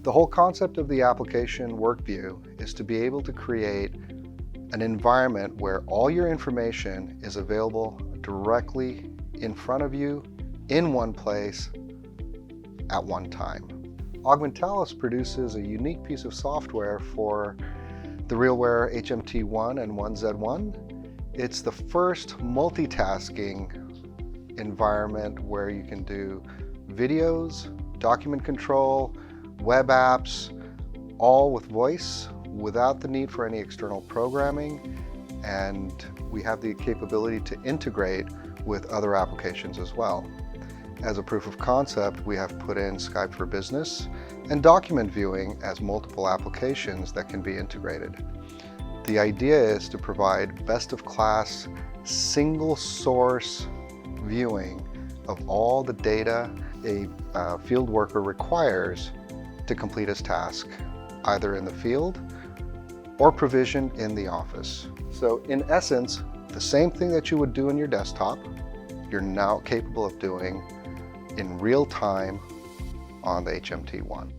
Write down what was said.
The whole concept of the application WorkView is to be able to create an environment where all your information is available directly in front of you in one place at one time. Augmentalis produces a unique piece of software for the RealWear HMT1 and 1Z1. It's the first multitasking environment where you can do videos, document control, web apps, all with voice without the need for any external programming, and we have the capability to integrate with other applications as well. As a proof of concept, we have put in Skype for Business and document viewing as multiple applications that can be integrated. The idea is to provide best-of-class, single source viewing of all the data a field worker requires to complete his task, either in the field or provisioned in the office. So in essence, the same thing that you would do in your desktop, you're now capable of doing in real time on the HMT1.